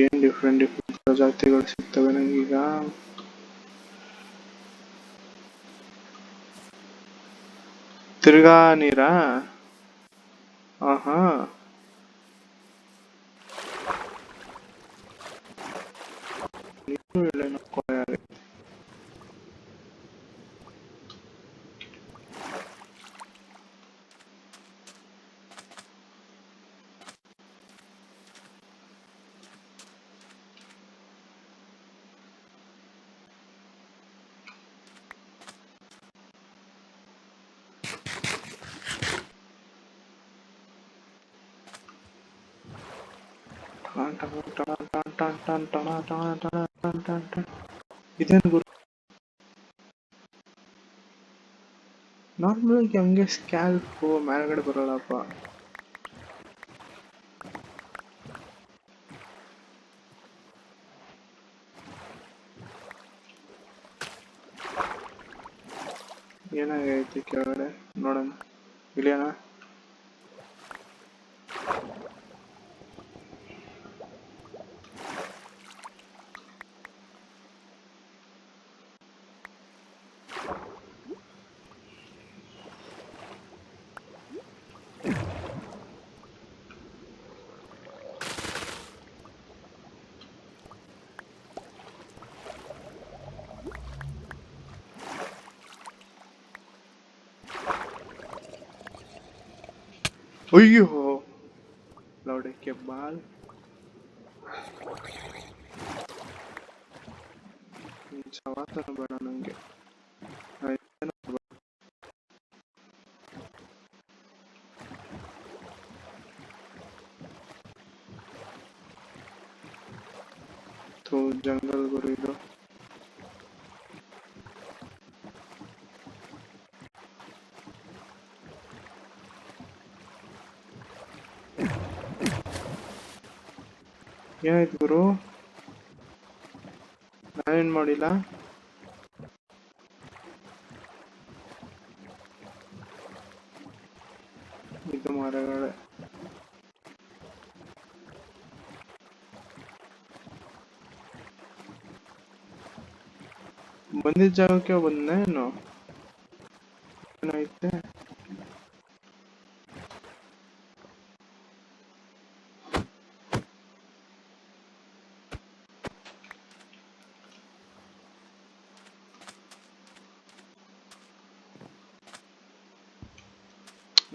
ಏನ್ different different ಪ್ರಜಾತಿಗಳು ಸಿಗ್ತವೆ ನಂಗೀಗ. ತಿರ್ಗಾ ನೀರಾ? ಆಹಾ, ನೀರು ಇಲ್ಲ ಕೊನೆ ಆಗೈತೆ. ಇದೇನು ಗುರು, ನಾರ್ಮಲ್ ಆಗಿ ಹಂಗೆ ಸ್ಕ್ಯಾಲ್ಪ್ ಮೇಲ್ಗಡೆ ಬರೋಲ್ಲಪ್ಪ. ಏನಾಗೈತಿ ಕೆಳಗಡೆ ನೋಡೋಣ, ಇಳಿಯೋಣ. ಅಯ್ಯೋ, ಲೌಡಕ್ಕೆ ಬಾಲ್. ಸವಾಸನ ಬೇಡ ನಂಗೆ. ಜಂಗಲ್ ಗುರು ಇದು. ಏನಾಯ್ತು ಗುರು, ನಾನೇನ್ ಮಾಡಿಲ್ಲ. ಇದು ಮರಗಳೇ. ಬಂದಿದ್ದ ಜಾಗಕ್ಕೆ ಬಂದೆ. ಏನಾಯ್ತೆ?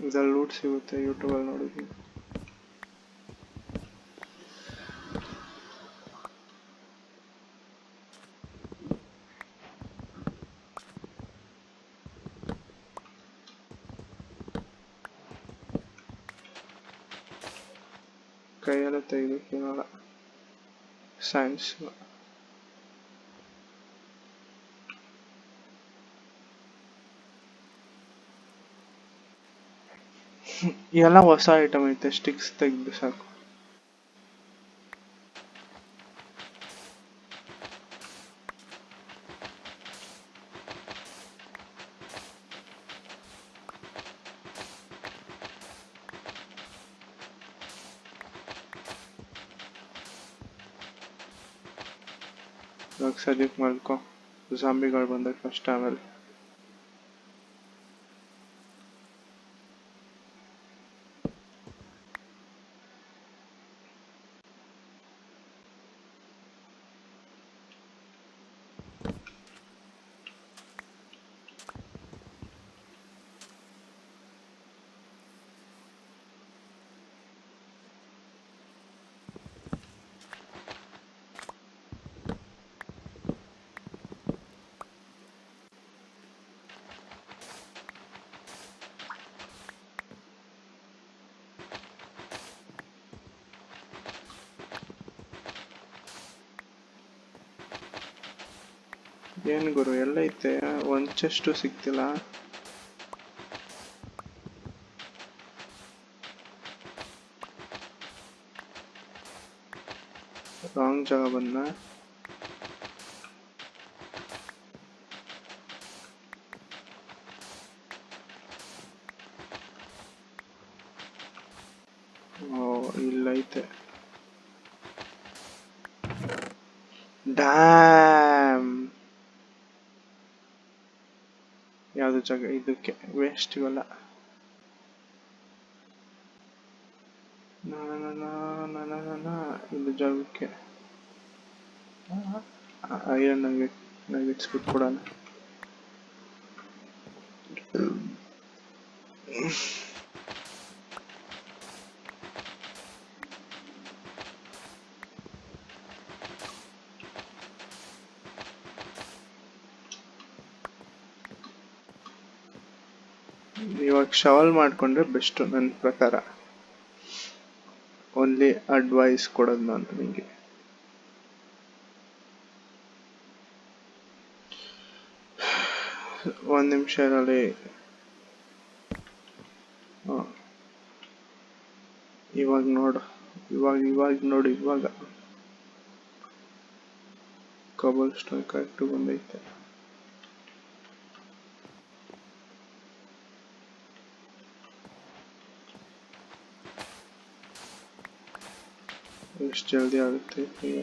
ಇದ್ರಲ್ಲಿ ಲೂಟ್ ಸಿಗುತ್ತೆ, ಯೂಟ್ಯೂಬಲ್ಲಿ ನೋಡಿದ್ವಿ. ಕೈಯೆಲ್ಲ ತೆಗಿಬೇಕೇನಲ್ಲ ಸೈನ್ಸ್. ಎಲ್ಲ ಹೊಸ ಐಟಮ್ ಐತೆ, ಸ್ಟಿಕ್ಸ್ ತೆಗ್ದು ಸಾಕು. ಇವಾಗ ಸದ್ಯಕ್ಕೆ ಮಲ್ಕೊ, ಜಾಂಬಿಗಳು ಬಂದಾಗ ಫಸ್ಟ್, ಆಮೇಲೆ ಏನ್ ಗುರು ಎಲ್ಲ ಐತೆ, ಒಂದ್ ಚೆಸ್ಟು ಸಿಗ್ತಿಲ್ಲ. ರಾಂಗ್ ಜಾಗ ಬಂದ. ಇಲ್ಲೈತೆ. ಡ್ಯಾಮ್. ಯಾವ್ದು ಜಾಗ ಇದಕ್ಕೆ ವೇಸ್ಟ್ ಇವಲ್ಲ. ಇದು ಜಾಗಕ್ಕೆ ಐರನ್ ನಗೆಟ್ಸ್ ಬಿಟ್ಕೊಡೋಣ. ಇವಾಗ ಶವಲ್ ಮಾಡ್ಕೊಂಡ್ರೆ ಬೆಸ್ಟ್ ನನ್ನ ಪ್ರಕಾರ. ಓನ್ಲಿ ಅಡ್ವೈಸ್ ಕೊಡೋದು ನಾನು ನಿಮಗೆ. ಒಂದು ನಿಮಿಷ ಇರಲಿ. ಇವಾಗ ನೋಡು, ಇವಾಗ ನೋಡು, ಇವಾಗ ಕಬಲ್ ಸ್ಟೋನ್ ಕರೆಕ್ಟ್ ಬಂದೈತೆ. ಎಷ್ಟು ಜಲ್ದಿ ಆಗುತ್ತೆ ಈಗ.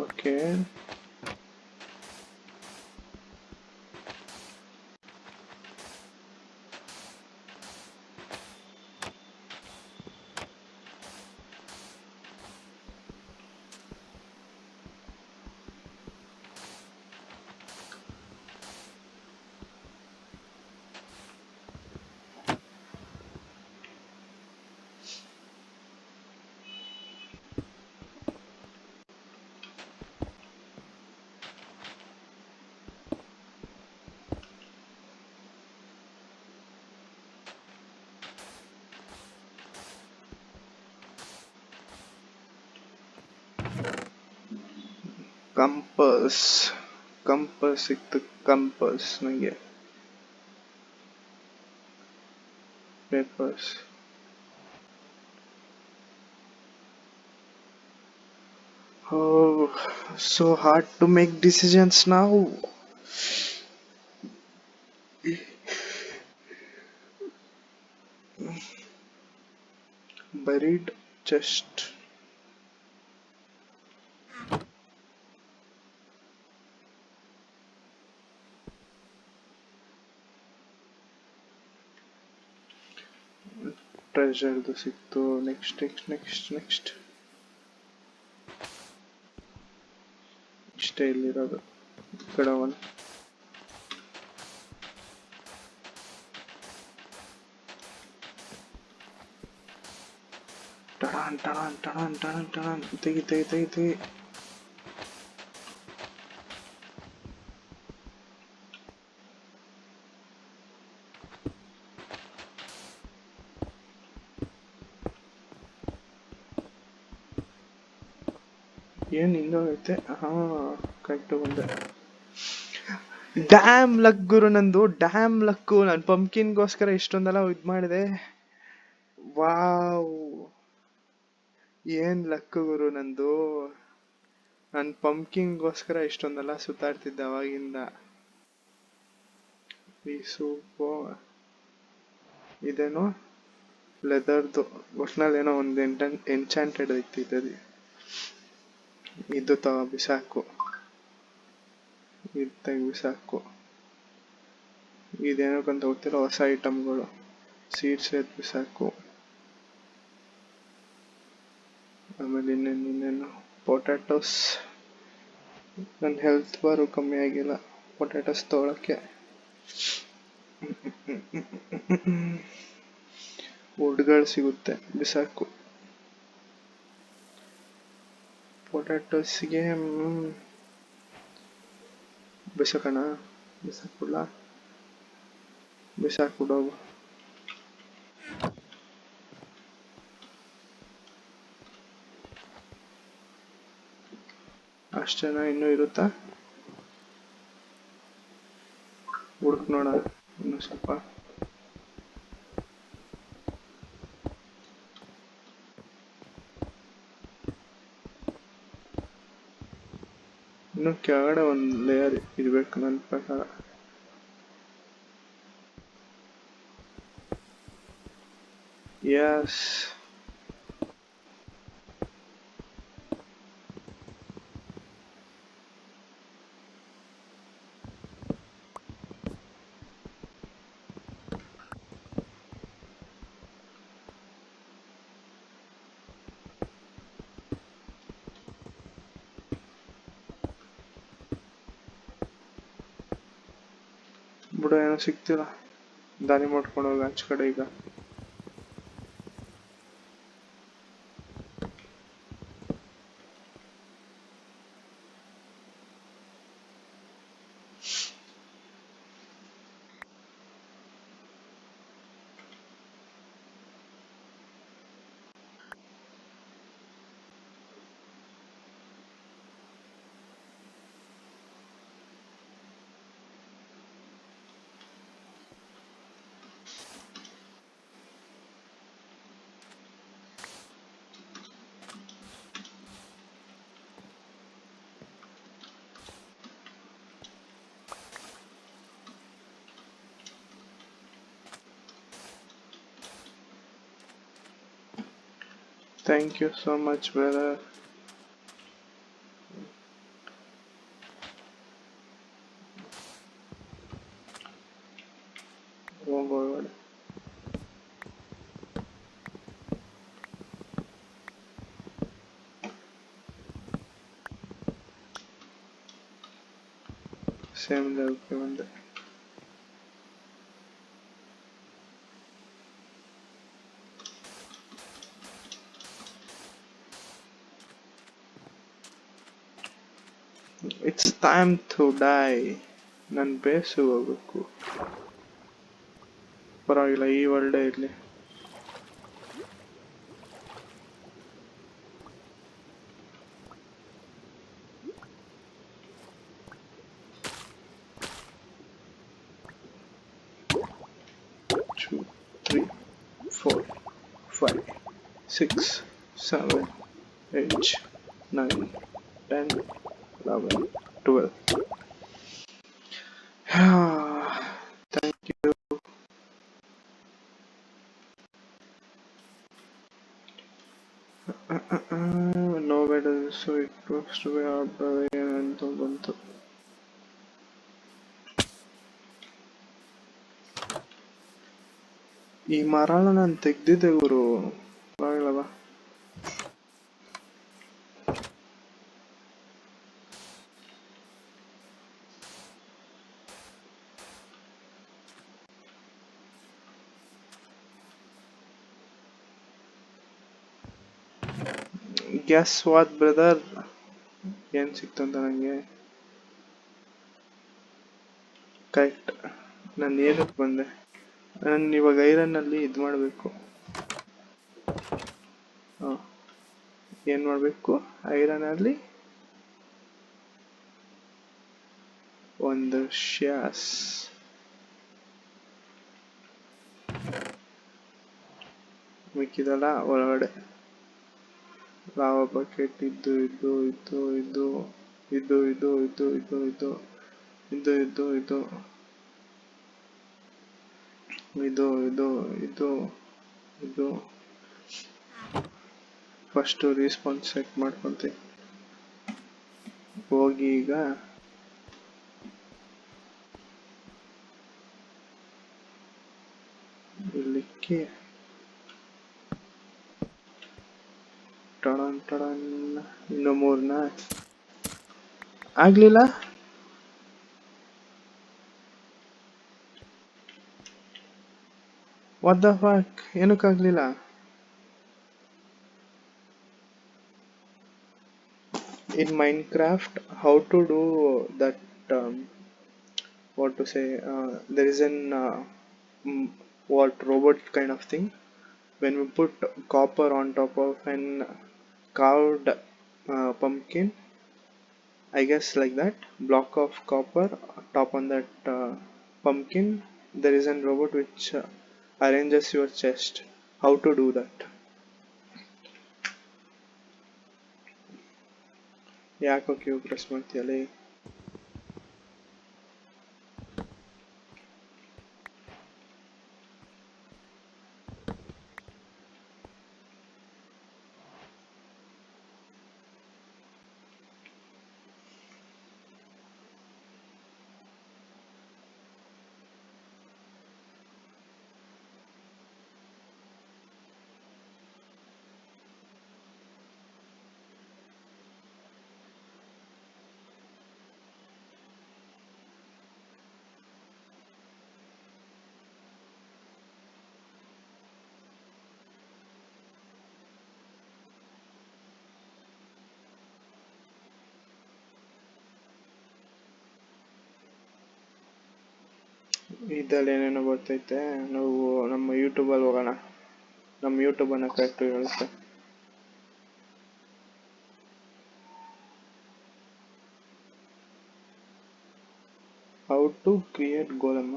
ಓಕೆ, ಕಂಪಸ್ ಸಿಕ್ತು. ಕಂಪಸ್ ನನಗೆ. Papers. Oh, so hard to make decisions now. Buried chest. ಟ್ರೆಜರ್ದು ಸಿಕ್ತು. ನೆಕ್ಸ್ಟ್ ಇಷ್ಟೇ ಇಲ್ಲಿರೋದು. ಈ ಕಡೆ ಒಂದು ಟಣಾನ್ ತೆಗಿ. ಏನ್ ಹಿಂಗೈತೆ? ಹಾ, ಕರೆಕ್ಟ್ ಬಂದೆ. ಡ್ಯಾಮ್ ಲಕ್ ಗುರು ನಂದು, ಡ್ಯಾಮ್ ಲಕ್ಕು. ನಾನು ಪಂಪ್ಕಿನ್ಗೋಸ್ಕರ ಇಷ್ಟೊಂದೆಲ್ಲ ಇದು ಮಾಡಿದೆ. ವಾವ್, ಏನ್ ಲಕ್ ಗುರು ನಂದು. ನಾನು ಪಂಪ್ಕಿನ್ಗೋಸ್ಕರ ಇಷ್ಟೊಂದೆಲ್ಲ ಸುತ್ತಾಡ್ತಿದ್ದೆ ಅವಾಗಿಂದ. ಈ ಸೂಪು ಇದೇನೋ ಲೆದರ್ದು, ಒಟ್ನಲ್ಲಿ ಏನೋ ಒಂದು ಎನ್ಚಾಂಟೆಡ್ ಐತಿ. ಇದು ಬಿಸಾಕು, ಇದು ತೆಗಿ ಬಿಸಾಕು. ಇದೇನಕ್ಕಂತ ಗೊತ್ತಿಲ್ಲ, ಹೊಸ ಐಟಮ್ಗಳು. ಸೀಡ್ಸ್ ಎದ್ದು ಬಿಸಾಕು. ಆಮೇಲೆ ಇನ್ನೇನು ಪೊಟ್ಯಾಟೋಸ್. ನನ್ನ ಹೆಲ್ತ್ ಬಾರು ಕಮ್ಮಿ ಆಗಿಲ್ಲ ಪೊಟ್ಯಾಟೋಸ್ ತೊಗೊಳಕ್ಕೆ. ವುಡ್ಗಳು ಸಿಗುತ್ತೆ, ಬಿಸಾಕು. ಪೊಟ್ಯಾಟೋಸ್ಗೆ ಬಿಸಾಕೋಣ. ಬಿಸಾಕ್ಬಿಡೋಗು. ಅಷ್ಟೇನಾ? ಇನ್ನೂ ಇರುತ್ತಾ? ಹುಡುಕ್ ನೋಡ ಇನ್ನು ಸ್ವಲ್ಪ. ಇನ್ನು ಕೆಳಗಡೆ ಒಂದು ಲೇಯರ್ ಇರ್ಬೇಕು ನನ್ನ ಪ್ರಕಾರ. ಎಸ್, ಬಿಡು ಏನೋ ಸಿಗ್ತಿಲ್ಲ. ದಾರಿ ಮಾಡ್ಕೊಂಡು ಹೋಗಿ ಆಚೆ ಕಡೆ ಈಗ. Thank you so much brother. ಹೋಗೋಣ. ಸೇಮ್ ಲೆವೆಲ್ಗೆ ಬಂದೆ. It's time to die. ನಾನು ಬೇಸು ಹೋಗ್ಬೇಕು. ಪರವಾಗಿಲ್ಲ, ಈ ವರ್ಲ್ಡೇ ಇರಲಿ. Two, three, 4, 5, 6, 7, 8, 9, 10, 11, 12. Thank you. No better, so it proves to be our brother ಅಂತ ಬಂತು. ಈ ಮರಳ ನಾನು ತೆಗ್ದಿದ್ದೆ ಗುರು. ಪರವಾಗಿಲ್ಲವಾ? Guess what brother? ಏನ್ ಸಿಕ್ತಂತ ನಂಗೆ? ಕರೆಕ್ಟ್. ನಾನು ಏನಕ್ಕೆ ಬಂದೆ? ನಾನು ಇವಾಗ ಐರನ್ನಲ್ಲಿ ಇದು ಮಾಡಬೇಕು. ಏನು ಮಾಡಬೇಕು? ಐರನ್ನಲ್ಲಿ ಒಂದು ಶ್ಯಾಸ್ ಮಿಕ್ಕಿದಲ್ಲ ಒಳಗಡೆ ಲಾವಾ ಬಕೆಟ್ ಇದ್ದು ಇದ್ದು ಇದ್ದು ಇದ್ದು ಇದ್ದು ಇದ್ದು ಇದ್ದು ಇದ್ದು ಇದ್ದು ಇದ್ದು ಇದ್ದು ಇದ್ದು ಇದು ಇದು ಇದು ಇದು ಫಸ್ಟು ರೆಸ್ಪಾನ್ಸ್ ಸೆಟ್ ಮಾಡ್ಕೊತೀನಿ. ಹೋಗಿ ಈಗ ಇಲ್ಲಿಕ್ಕೆ ಟಡನ್ ಟಡನ್. ಇನ್ನು 3ನ ಆಗ್ಲಿಲ್ಲ. What the fuck? ಏನಕ್ಕಾಗ್ಲಿಲ್ಲ? In Minecraft, how to do that? What to say? There is an what robot kind of thing. When we put copper on top of an carved pumpkin, I guess like that, block of copper top on that pumpkin, there is an robot which arranges your chest. How to do that? ಯಾಕೋ Q press ಮಾಡ್ತೀಯಲ್ಲ? ಇದ್ರಲ್ಲಿ ಏನೇನೋ ಬರ್ತೈತೆ. ನಾವು ನಮ್ಮ ಯೂಟ್ಯೂಬಲ್ಲಿ ಹೋಗೋಣ. ನಮ್ಮ ಯೂಟ್ಯೂಬನ್ನು ಕರೆಕ್ಟ್ ಹೇಳುತ್ತೆ. How to create golem.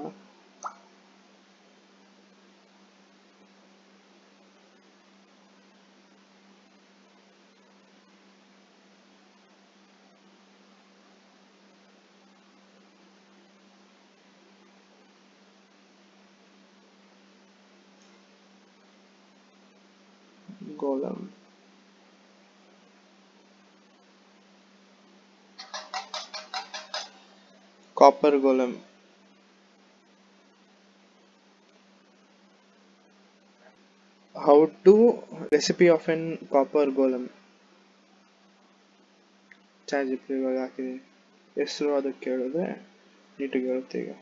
Golem copper golem. How to recipe of an copper golem. Chat G P ಇವಾಗ ಹಾಕಿದ್ದೀನಿ. ಹೆಸರು ಅದಕ್ಕೆ ಕೇಳಿದ್ರೆ ನೀಟಾಗಿ ಹೇಳುತ್ತೆ. ಈಗ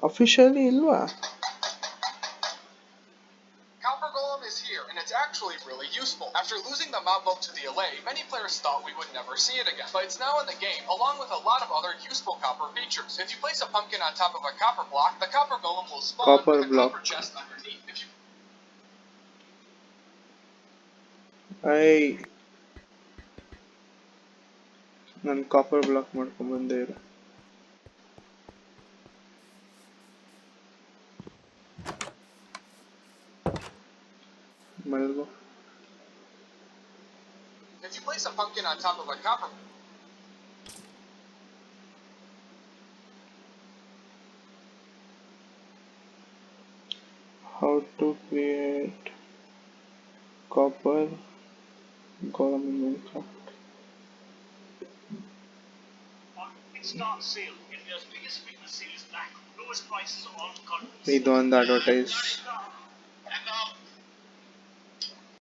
ಅಫಿಷಿಯಲಿ ಇಲ್ವಾ? Copper Golem is here, and it's actually really useful. After losing the mob vault to the Allay, many players thought we would never see it again. But it's now in the game, along with a lot of other useful copper features. If you place a pumpkin on top of a copper block, the Copper Golem will spawn Copper with a block. copper chest underneath. If you ನಾನು copper block ಮಾಡ್ಕೊಂಡ್ಬಂದೆ. ಇರು, ಮಲ್ಗು. If you place a pumpkin on top of a copper How to create copper golem in Minecraft. Start sale. India's biggest fitness sale is back. Lowest prices on condoms. ಇದು ಒಂದು advertise.